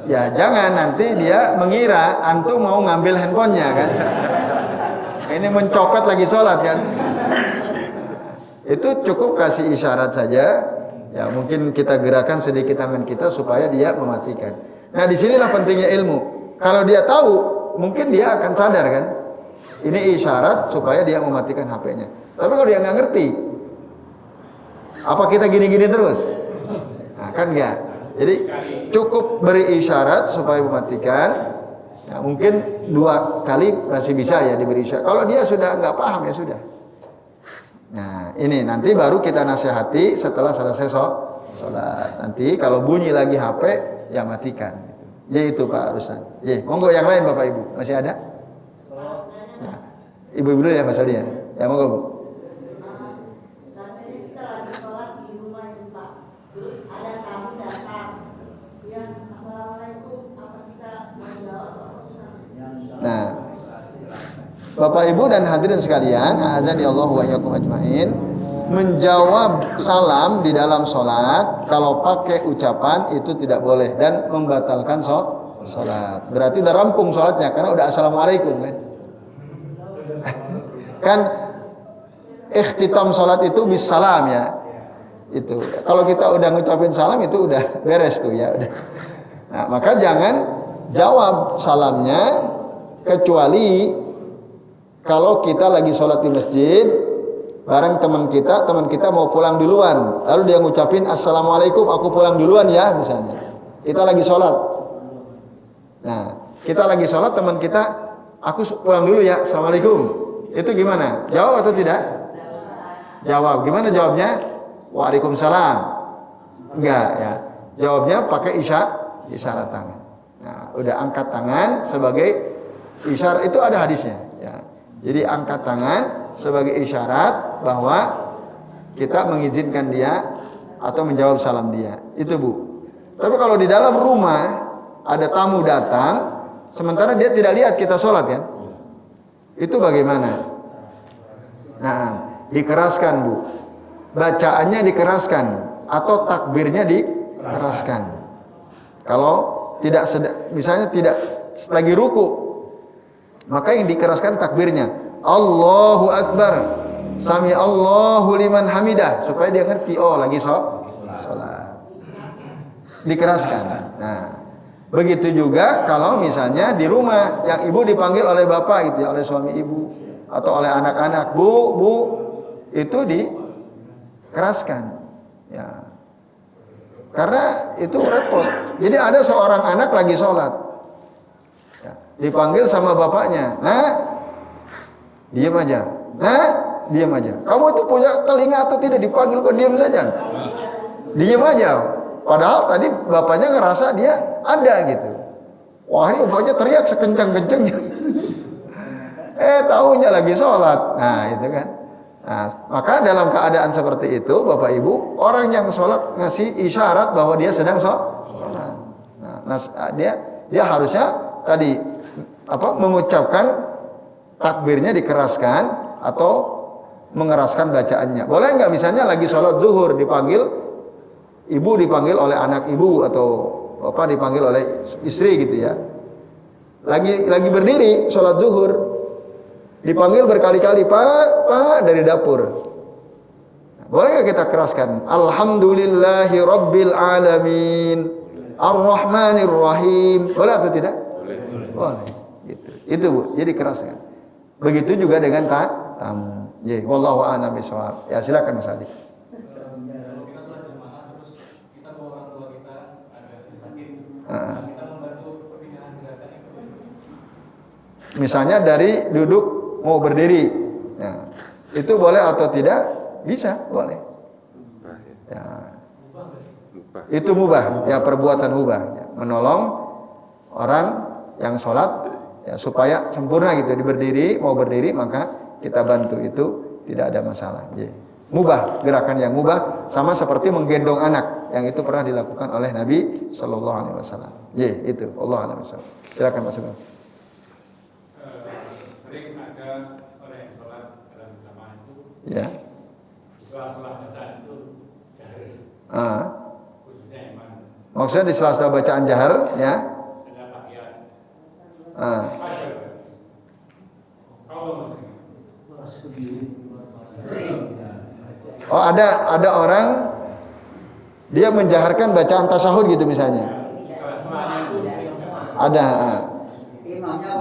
ya jangan nanti dia mengira antum mau ngambil handphonenya kan. Ini mencopet lagi sholat kan. Itu cukup kasih isyarat saja. Ya mungkin kita gerakan sedikit tangan kita supaya dia mematikan. Nah disinilah pentingnya ilmu. Kalau dia tahu, mungkin dia akan sadar kan. Ini isyarat supaya dia mematikan HP-nya. Tapi kalau dia nggak ngerti, apa kita gini-gini terus? Nah, kan enggak. Jadi cukup beri isyarat supaya mematikan. Ya, mungkin 2 kali masih bisa ya diberi isyarat. Kalau dia sudah nggak paham ya sudah. Nah ini nanti baru kita nasihati setelah selesai sholat. Nanti kalau bunyi lagi HP ya matikan. Ya itu Pak Rusan. Ya, monggo yang lain Bapak Ibu masih ada? Ya. Ibu-ibu dulu ya Mas Ali ya. Ya monggo Bu. Nah, Bapak Ibu dan hadirin sekalian, a'adzani Allah wa iyyakum ajmain, menjawab salam di dalam sholat kalau pakai ucapan itu tidak boleh dan membatalkan sholat. Berarti udah rampung sholatnya karena udah assalamualaikum kan. Kan ikhtitam sholat itu bis salam ya. Itu kalau kita udah ngucapin salam itu udah beres tuh ya udah. Nah, maka jangan jawab salamnya kecuali kalau kita lagi sholat di masjid bareng teman kita mau pulang duluan, lalu dia ngucapin assalamualaikum, aku pulang duluan ya misalnya. Kita lagi sholat. Nah, kita lagi sholat, teman kita, aku pulang dulu ya, assalamualaikum. Itu gimana? Jawab atau tidak? Jawab. Gimana jawabnya? Waalaikumsalam. Enggak ya. Jawabnya pakai isyarat tangan. Nah, udah angkat tangan sebagai isyarat, itu ada hadisnya ya. Jadi angkat tangan sebagai isyarat bahwa kita mengizinkan dia atau menjawab salam dia. Itu Bu. Tapi kalau di dalam rumah ada tamu datang sementara dia tidak lihat kita sholat kan, itu bagaimana? Nah, dikeraskan Bu. Bacaannya dikeraskan atau takbirnya dikeraskan. Kalau tidak misalnya tidak lagi ruku, maka yang dikeraskan takbirnya. Allahu Akbar. Sami Allahu liman hamidah, supaya dia ngerti oh lagi salat. Dikeraskan. Nah, begitu juga kalau misalnya di rumah yang ibu dipanggil oleh bapak gitu ya, oleh suami ibu atau oleh anak-anak, bu, itu dikeraskan. Ya. Karena itu repot. Jadi ada seorang anak lagi sholat, ya, dipanggil sama bapaknya, nah, diam aja, nah, diam aja. Kamu itu punya telinga atau tidak? Dipanggil kok diam saja? Diam aja. Padahal tadi bapaknya ngerasa dia ada gitu. Wah, ini bapaknya teriak sekencang-kencangnya. Taunya lagi sholat. Nah, itu kan. Nah, maka dalam keadaan seperti itu, Bapak Ibu, orang yang sholat ngasih isyarat bahwa dia sedang sholat. Nah, dia harusnya tadi mengucapkan takbirnya dikeraskan atau mengeraskan bacaannya. Boleh nggak misalnya lagi sholat zuhur dipanggil, ibu dipanggil oleh anak ibu atau bapak dipanggil oleh istri gitu ya. Lagi berdiri sholat zuhur, dipanggil berkali-kali pak dari dapur. Boleh nggak kita keraskan? Alhamdulillahi Rabbil Alamin Ar-Rahmanir Rahim. Boleh atau tidak? Boleh. Gitu. Itu Bu, jadi keraskan. Begitu juga dengan tamu. Ya, wallahu a'lam bishawab. Ya, silakan Mas Adi. Misalnya dari duduk mau berdiri, ya, itu boleh atau tidak? Bisa, boleh. Ya, itu mubah, ya perbuatan mubah, ya, menolong orang yang sholat, ya, supaya sempurna gitu. Berdiri, mau berdiri maka kita bantu, itu tidak ada masalah. Ya. Mubah, gerakan yang mubah, sama seperti menggendong anak, yang itu pernah dilakukan oleh Nabi Shallallahu Alaihi Wasallam. Ya, itu Allah Alaihi Wasallam. Silakan Mas Sugeng. Sering ada orang yang sholat dalam jamaah itu, Ya. setelah bacaan itu jahar, khususnya imam. Maksudnya di sela-sela bacaan jahar, ya. Sedang pakaian. Masya Kalau Oh, ada orang dia menjaharkan bacaan tasyahud gitu misalnya. Ada.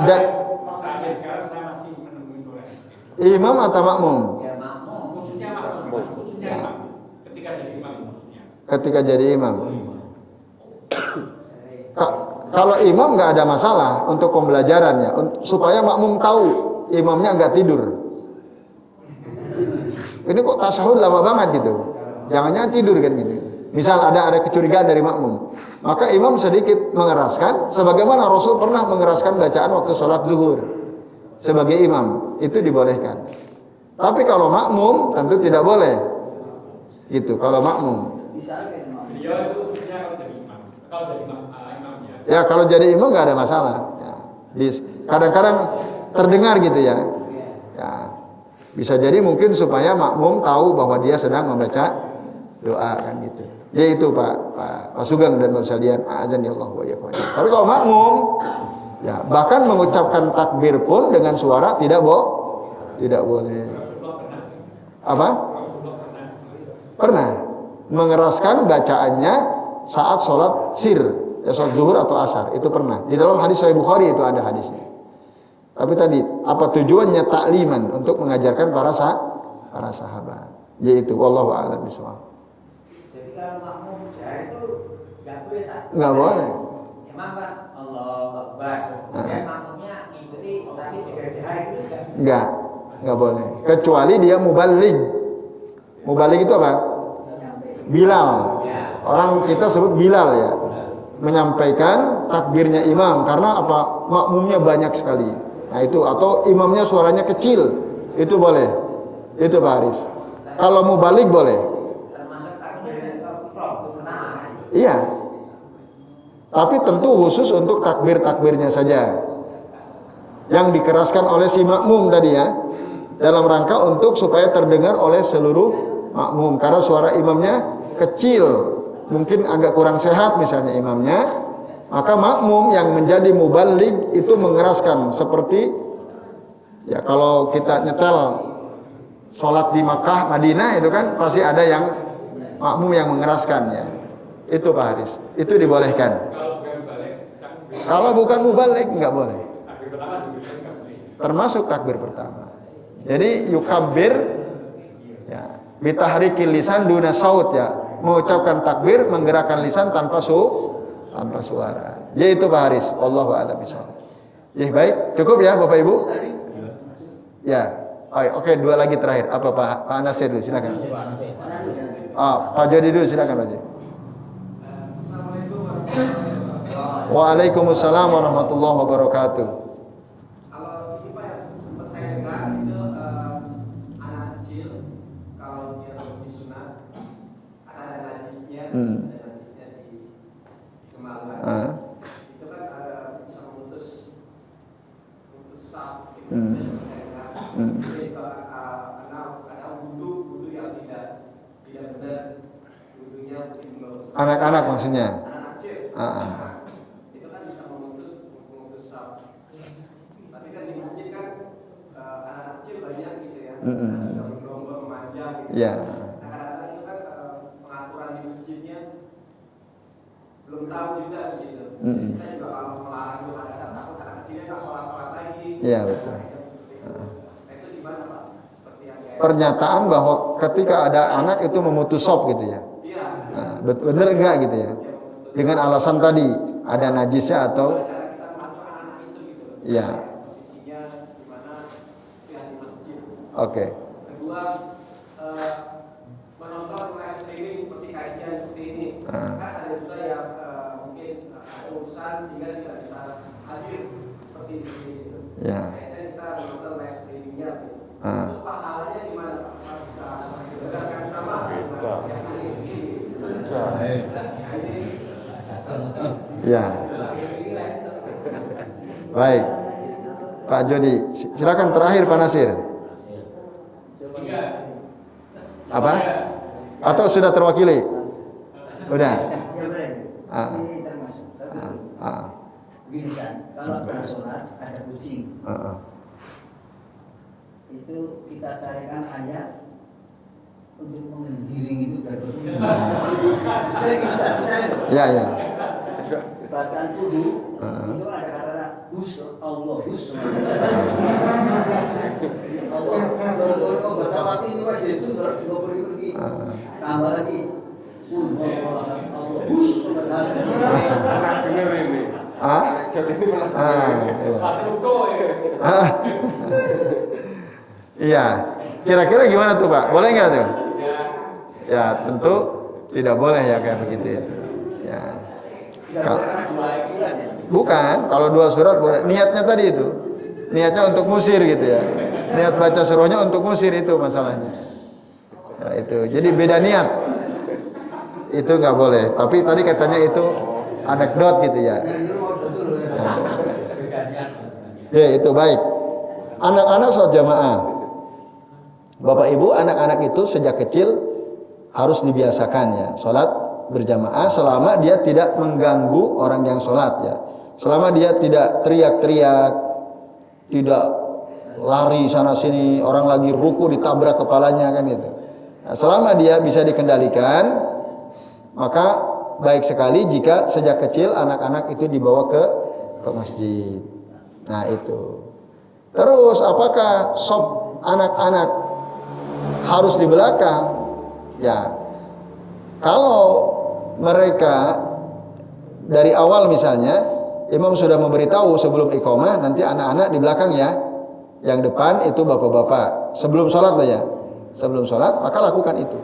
Dan sampai sekarang saya masih menemui sore. imam atau makmum? Khususnya imam. Ketika jadi imam maksudnya. Ketika jadi imam. Kalau imam nggak ada masalah untuk pembelajaran ya, supaya makmum tahu imamnya nggak tidur. Ini kok tasyahud lama banget gitu. Jangan-jangan tidur kan gitu. Misal ada kecurigaan dari makmum, maka imam sedikit mengeraskan, sebagaimana Rasul pernah mengeraskan bacaan waktu sholat zuhur sebagai imam, itu dibolehkan. Tapi kalau makmum tentu tidak boleh. Gitu. Kalau makmum. Beliau itu khususnya kalau jadi imam. Kalau jadi imamnya. Ya kalau jadi imam nggak ada masalah. Ya. Kadang-kadang terdengar gitu ya. Ya. Bisa jadi mungkin supaya makmum tahu bahwa dia sedang membaca doa kan gitu. Ya itu Pak Sugeng dan Pak Salian, azanillahu wa iyyakum. Tapi kalau makmum, ya bahkan mengucapkan takbir pun dengan suara tidak boleh. Apa? Pernah mengeraskan bacaannya saat sholat sir, ya sholat zuhur atau asar, itu pernah. Di dalam hadis Sahih Bukhari itu ada hadisnya. Tapi tadi apa tujuannya? Takliman, untuk mengajarkan para sahabat. Yaitu wallahu a'lam bishawab. Jadi kalau makmum jahar itu nggak boleh tak? Nggak boleh. Imam kan Allahu Akbar. Kemudian makmumnya ngikuti, tapi juga jahar itu Nggak boleh. Kecuali dia mubaligh. Mubaligh itu apa? Bilal. Orang kita sebut Bilal ya. Menyampaikan takbirnya imam, karena apa? Makmumnya banyak sekali. Nah itu, atau imamnya suaranya kecil, itu boleh. Itu Pak Haris. Kalau mubaligh boleh. termasuk takbir pertama. Iya. Tapi tentu khusus untuk takbir-takbirnya saja. Yang dikeraskan oleh si makmum tadi ya. dalam rangka untuk supaya terdengar oleh seluruh makmum, karena suara imamnya kecil, mungkin agak kurang sehat misalnya imamnya, maka makmum yang menjadi muballigh itu mengeraskan, seperti ya kalau kita nyetel sholat di Makkah, Madinah itu kan pasti ada yang makmum yang mengeraskan ya. Itu Pak Haris, itu dibolehkan. Kalau bukan muballigh nggak boleh. Termasuk takbir pertama. Jadi yukabbir ya, bitahrikil lisan duna saut ya, mengucapkan takbir menggerakkan lisan tanpa suara. Ya itu Pak Haris, wallahu a'lam bishawab. Ya baik, cukup ya Bapak Ibu? Ya. Oke, dua lagi terakhir. Apa Pak Nasir dulu, silakan. Pak Jody dulu, silakan Pak Jody. Waalaikumsalam warahmatullahi wabarakatuh. Kalau ini Pak yang sempat saya dengar itu anak kecil kalau dia disunat ada najisnya, di kemaluan. Itu kan ada bisa memutus saf gitu. Saya dengar. Jadi kalau ada wudu yang tidak benar, wudunya belum. Anak-anak maksudnya. Anak kecil. Itu kan bisa memutus saf. Tapi kan di masjid kan anak kecil banyak gitu ya. Sudah bergerombol memanjang gitu. Ya. Nah, kadang-kadang itu kan pengaturan di masjidnya belum tahu juga gitu. Kita juga kalau melarang itu kadang-kadang takut anak kecilnya nggak sholat lagi. Iya betul. Nah, itu gimana Pak? Seperti yang kayak Pernyataan bahwa ketika ada anak itu memutus sop gitu ya. iya. Nah, bener enggak gitu ya? Dengan alasan tadi ada najisnya atau Cara kita mengatur anak-anak itu gitu. ya. Posisinya gimana yang di masjid. Oke. Kedua, menonton live streaming seperti kajian seperti ini, kan ada juga yang mungkin ada urusan sehingga tidak bisa hadir seperti di sini gitu. Ya. Kayaknya kita menonton live streamingnya gitu. Itu pahalanya gimana Pak? Apa bisa dibedakan sama dengan yang hari ini? Ya. Baik. Pak Jody, silakan terakhir Pak Nasir. Apa? Atau sudah terwakili? Udah. Ya benar. Ini termasuk. Begini kan, kalau ada sholat ada kucing, itu kita carikan ayat untuk menggiring itu dari kucing. Saya bisa. Ya ya. Bacaan dulu itu ada kata hus Allah hus. Allah kalau baca mati ini wajib itu nggak pergi. Tambah lagi Allah hus. Anak dengar ini. Iya. Kira-kira gimana tuh Pak? Boleh nggak tuh? Ya tentu tidak boleh ya kayak begitu itu. Ya. Bukan, kalau 2 surat boleh. Niatnya tadi itu, niatnya untuk musir gitu ya. Niat baca surahnya untuk musir itu masalahnya. Ya, itu. Jadi beda niat. Itu nggak boleh. Tapi tadi katanya itu anekdot gitu ya. Nah. Ya itu baik. Anak-anak sholat jamaah. Bapak Ibu, anak-anak itu sejak kecil harus dibiasakan ya sholat berjamaah selama dia tidak mengganggu orang yang sholat ya. Selama dia tidak teriak-teriak, tidak lari sana sini, orang lagi ruku ditabrak kepalanya kan gitu. Nah, selama dia bisa dikendalikan, maka baik sekali jika sejak kecil anak-anak itu dibawa ke masjid. Nah itu. Terus apakah sop anak-anak harus di belakang? Ya, kalau mereka dari awal misalnya imam sudah memberitahu sebelum iqamah nanti anak-anak di belakang ya, yang depan itu bapak-bapak. Sebelum sholat lah ya, sebelum sholat maka lakukan itu.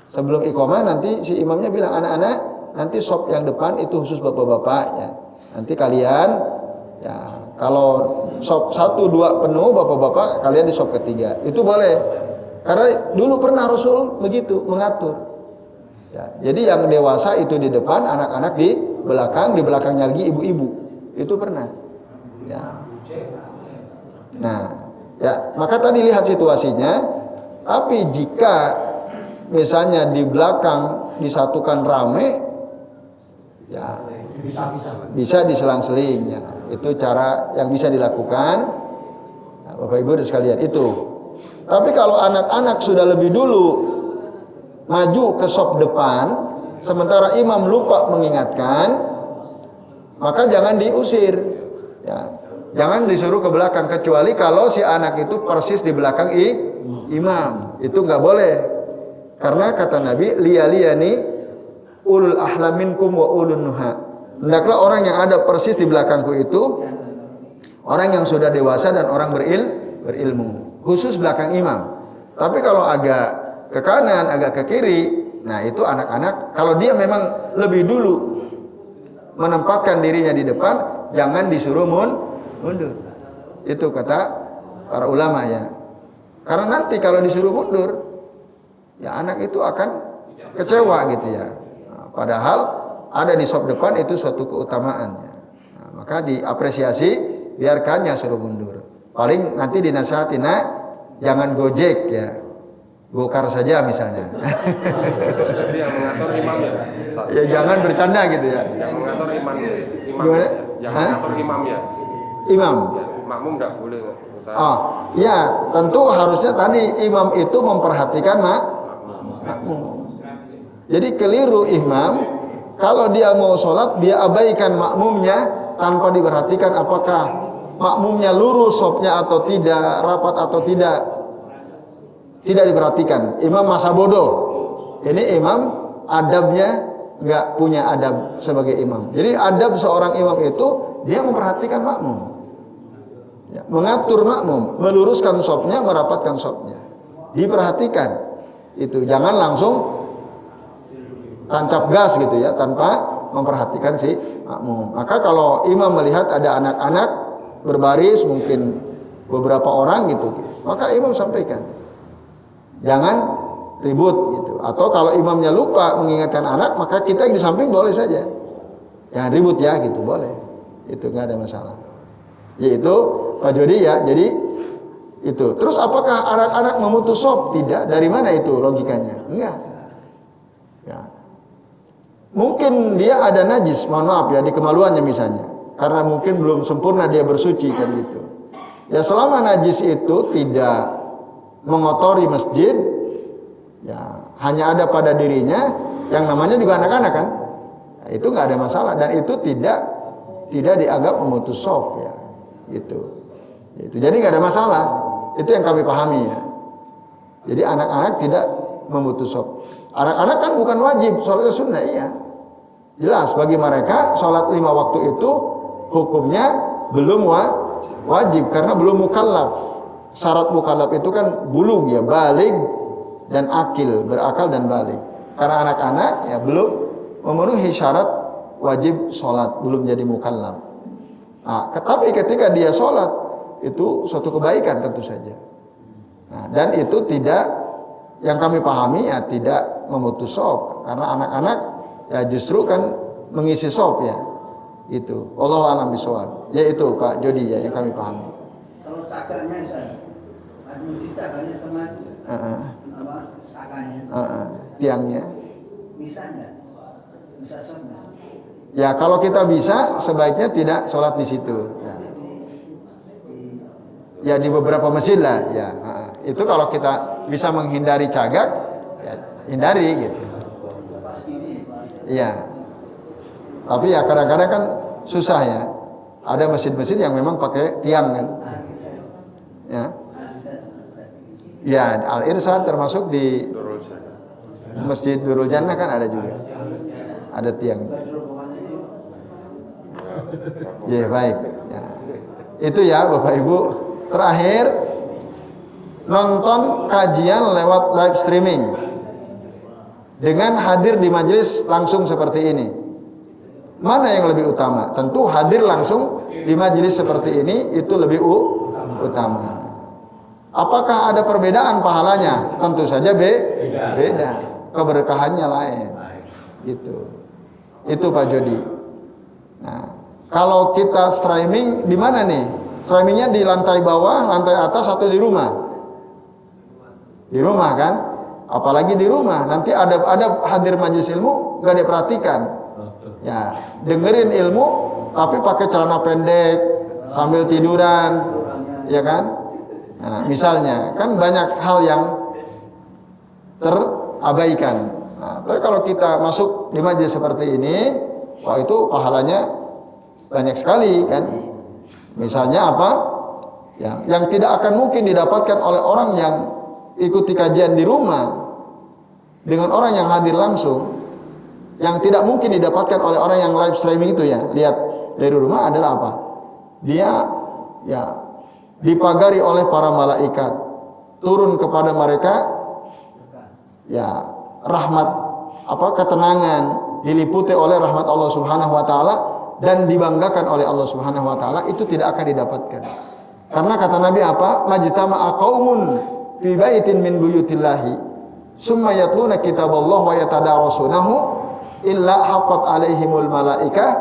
Sebelum iqamah nanti si imamnya bilang anak-anak nanti sop yang depan itu khusus bapak-bapak ya. Nanti kalian ya kalau sop 1, 2 penuh bapak-bapak kalian di sop ketiga itu boleh. Karena dulu pernah Rasul begitu mengatur. Ya, jadi yang dewasa itu di depan, anak-anak di belakangnya lagi ibu-ibu. Itu pernah. Ya. Nah, Ya, maka tadi lihat situasinya. Tapi jika misalnya di belakang disatukan rame, ya bisa diselang-seling. Ya. Itu cara yang bisa dilakukan. Nah, Bapak Ibu sekalian itu. Tapi kalau anak-anak sudah lebih dulu maju ke sop depan, sementara imam lupa mengingatkan, maka jangan diusir. Ya. Jangan disuruh ke belakang, kecuali kalau si anak itu persis di belakang imam. Itu nggak boleh. Karena kata Nabi, liyaliyani ulul ahlaminkum wa ulun nuha. Hendaklah orang yang ada persis di belakangku itu orang yang sudah dewasa dan orang berilmu, khusus belakang imam. Tapi kalau agak ke kanan, agak ke kiri, nah itu anak-anak. Kalau dia memang lebih dulu menempatkan dirinya di depan, jangan disuruh mundur. Itu kata para ulama ya. Karena nanti kalau disuruh mundur, ya anak itu akan kecewa gitu ya. Nah, padahal ada di sop depan itu suatu keutamaan. Ya. Nah, maka diapresiasi, biarkannya suruh mundur. Paling nanti dinasihati, nak, jangan gojek ya, gokar saja misalnya. Jadi yang mengatur imam ya. Ya jangan bercanda gitu ya. Yang mengatur imam. Gimana? Yang mengatur imamnya. Imam. Ya, makmum enggak boleh. Oh, ya tentu harusnya tadi imam itu memperhatikan makmum. Jadi keliru imam kalau dia mau sholat dia abaikan makmumnya tanpa diperhatikan apakah makmumnya lurus sopnya atau tidak, rapat atau tidak. Tidak diperhatikan. Imam masa bodoh. Ini imam adabnya nggak punya adab sebagai imam. Jadi adab seorang imam itu dia memperhatikan makmum. Ya, mengatur makmum, meluruskan sopnya, merapatkan sopnya, diperhatikan. Itu jangan langsung tancap gas gitu ya, tanpa memperhatikan si makmum. Maka kalau imam melihat ada anak-anak berbaris, mungkin beberapa orang gitu, maka imam sampaikan, jangan ribut gitu. Atau kalau imamnya lupa mengingatkan anak, maka kita yang di samping boleh saja, jangan ribut ya gitu, boleh. Itu nggak ada masalah. Yaitu Pak Jody ya, jadi itu. Terus apakah anak-anak memutus sop? Tidak. Dari mana itu logikanya? Enggak. Ya. Mungkin dia ada najis, mohon maaf ya, di kemaluannya misalnya. Karena mungkin belum sempurna dia bersuci kan gitu. Ya selama najis itu tidak mengotori masjid, ya hanya ada pada dirinya, yang namanya juga anak-anak kan. Nah, itu nggak ada masalah dan itu tidak dianggap memutus sop ya. Gitu. Jadi nggak ada masalah. Itu yang kami pahami ya. Jadi anak-anak tidak memutus sop. Anak-anak kan bukan wajib, sholatnya sunnah iya. Jelas bagi mereka sholat 5 waktu itu hukumnya belum wajib karena belum mukallaf. Syarat mukallaf itu kan bulug ya, balig dan akil, berakal dan balig. Karena anak-anak ya belum memenuhi syarat wajib sholat, belum jadi mukallaf. Nah, tapi ketika dia sholat itu suatu kebaikan tentu saja. Nah, dan itu tidak, yang kami pahami ya tidak memutus sop karena anak-anak ya justru kan mengisi sop ya. Itu. Wallahu a'lam bishawab. Yaitu Pak Jody ya yang kami pahami. Kalau cakarnya saya, masjid cakarnya teman, apa sakanya, tiangnya. bisa nggak? Bisa sholat? Ya kalau kita bisa sebaiknya tidak sholat di situ. Ya di beberapa masjid lah. Ya itu kalau kita bisa menghindari cagak, ya hindari gitu. Iya. Tapi ya kadang-kadang kan susah ya. Ada masjid-masjid yang memang pakai tiang kan. Ya. Ya Al-Irsyad termasuk di Masjid Nurul Jannah kan ada juga. Ada tiang. Ya baik. Ya. Itu ya Bapak Ibu. Terakhir nonton kajian lewat live streaming dengan hadir di majelis langsung seperti ini. Mana yang lebih utama? Tentu hadir langsung di majelis seperti ini itu lebih utama. Apakah ada perbedaan pahalanya? Tentu saja beda. Keberkahannya lain. Gitu. Itu Pak Jody. Nah, kalau kita streaming di mana nih? streamingnya di lantai bawah, lantai atas atau di rumah? Di rumah kan? Apalagi di rumah, nanti ada hadir majelis ilmu nggak diperhatikan. Ya, dengerin ilmu tapi pakai celana pendek sambil tiduran, ya kan? Nah, misalnya kan banyak hal yang terabaikan. Nah, tapi kalau kita masuk di majelis seperti ini, wah itu pahalanya banyak sekali kan? Misalnya apa? Yang tidak akan mungkin didapatkan oleh orang yang ikuti kajian di rumah dengan orang yang hadir langsung, yang tidak mungkin didapatkan oleh orang yang live streaming itu ya, lihat dari rumah adalah apa? Dia ya dipagari oleh para malaikat, turun kepada mereka ya rahmat, ketenangan, diliputi oleh rahmat Allah Subhanahu wa taala dan dibanggakan oleh Allah Subhanahu wa taala, itu tidak akan didapatkan. Karena kata Nabi apa? Majtama'a qaumun fi baitin min buyutillahi summa yatluna kitaballahi wa yatadarasunahu illa haqqat alaihimul malaikah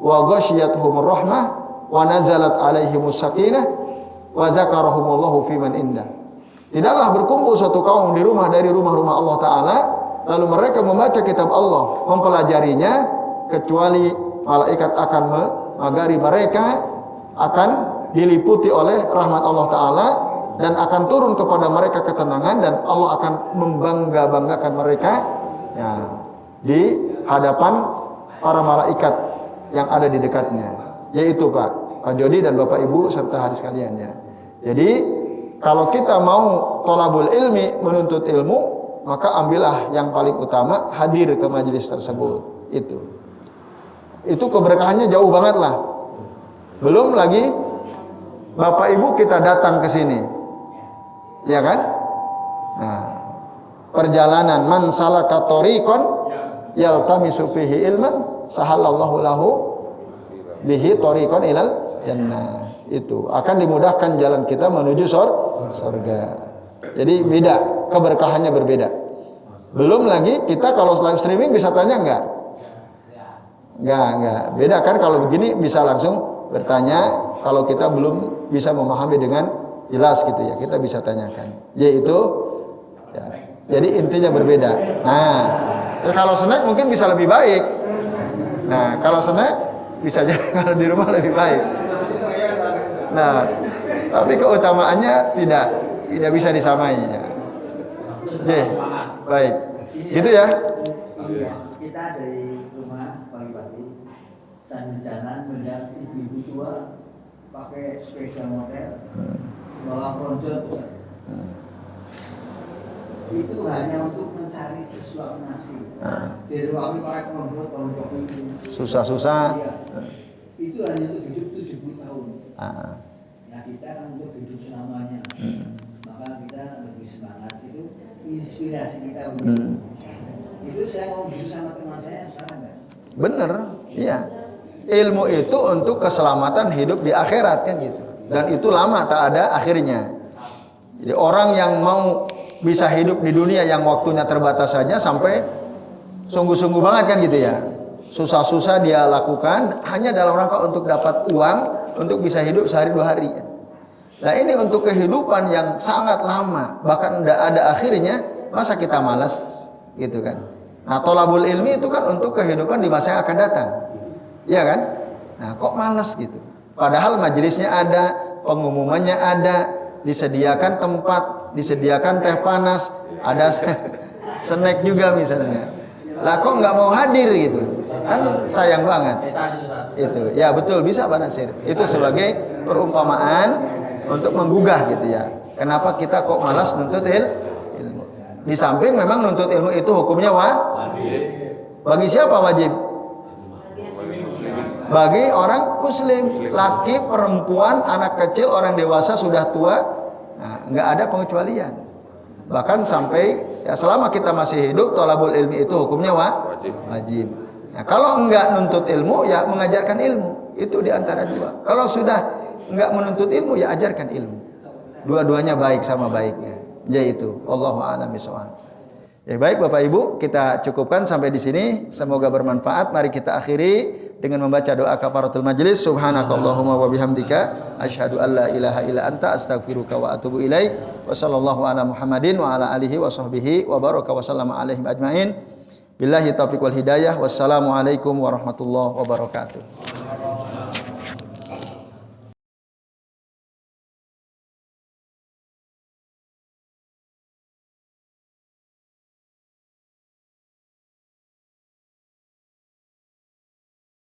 wa ghasyiyatuhumur rahmah wa nazalat alaihimus sakinah wa zakarahumullahu fiman indah. Tidaklah berkumpul suatu kaum di rumah dari rumah-rumah Allah Ta'ala, lalu mereka membaca kitab Allah, mempelajarinya, kecuali malaikat akan mengagari mereka, akan diliputi oleh rahmat Allah Ta'ala, dan akan turun kepada mereka ketenangan, dan Allah akan membangga-banggakan mereka ya, di hadapan para malaikat yang ada di dekatnya, yaitu Pak Jody dan Bapak Ibu serta hadis sekalian ya. Jadi kalau kita mau thalabul ilmi, menuntut ilmu, maka ambillah yang paling utama, hadir ke majelis tersebut. Itu keberkahannya jauh banget lah. Belum lagi Bapak Ibu kita datang ke sini, ya kan? Nah, perjalanan man salaka thoriqan yaltamisu fihi ilman sahalallahu lahu bihi thoriqan ilal jannah. Itu akan dimudahkan jalan kita menuju surga. Jadi beda, keberkahannya berbeda. Belum lagi kita kalau live streaming bisa tanya enggak? Enggak. Beda kan kalau begini bisa langsung bertanya. Kalau kita belum bisa memahami dengan jelas gitu ya, kita bisa tanyakan. Yaitu ya, jadi intinya berbeda. Nah, kalau snack mungkin bisa lebih baik. Nah, kalau snack bisa jadi kalau di rumah lebih baik. Nah, tapi keutamaannya tidak bisa disamai ya. Oke, baik. Gitu ya. Iya, kita dari rumah pagi-pagi sambil jalan melihat ibu-ibu tua pakai sepeda motor, bawa kronjot. Itu hanya untuk mencari sesuatu nasi. Jadi kami pakai kronjot, kronjot itu Susah-susah. Iya. Itu hanya untuk hidup 70 tahun. Nah kita kan untuk hidup selamanya. Maka kita lebih semangat, itu inspirasi kita. Itu saya mau hidup sama teman saya, salah nggak? Bener, iya. Ilmu itu untuk keselamatan hidup di akhirat kan gitu. Dan itu lama tak ada akhirnya. Jadi orang yang mau bisa hidup di dunia yang waktunya terbatas saja sampai sungguh-sungguh banget kan gitu ya. Susah-susah dia lakukan hanya dalam rangka untuk dapat uang untuk bisa hidup sehari 2 hari. Nah ini untuk kehidupan yang sangat lama, bahkan tidak ada akhirnya, masa kita malas gitu kan. Nah thalabul ilmi itu kan untuk kehidupan di masa yang akan datang, ya kan. Nah kok malas gitu, padahal majelisnya ada, pengumumannya ada, disediakan tempat, disediakan teh panas, ada snack juga misalnya. Lah kok nggak mau hadir gitu, kan sayang banget. Itu ya betul, bisa Pak Nasir. Itu sebagai perumpamaan untuk menggugah gitu ya. Kenapa kita kok malas nuntut ilmu? Di samping memang nuntut ilmu itu hukumnya wajib. Bagi siapa wajib? Bagi orang muslim, laki, perempuan, anak kecil, orang dewasa, sudah tua. Nah, nggak ada pengecualian. Bahkan sampai ya selama kita masih hidup, thalabul ilmi itu hukumnya wajib. Nah, kalau enggak nuntut ilmu ya mengajarkan ilmu. Itu di antara dua. Kalau sudah enggak menuntut ilmu ya ajarkan ilmu. Dua-duanya baik sama baiknya. Yaitu wallahu a'lam bishawab. Ya baik Bapak Ibu, kita cukupkan sampai di sini. Semoga bermanfaat. Mari kita akhiri dengan membaca doa kafaratul majlis. Subhanakallahumma wa bihamdika asyhadu an la ilaha illa anta astaghfiruka wa atubu ilaik. Wa sallallahu ala Muhammadin wa ala alihi wa sahbihi wa baraka wa sallama alaihim ajmain. Billahi taufiq wal hidayah. Wassalamu alaikum warahmatullahi wabarakatuh.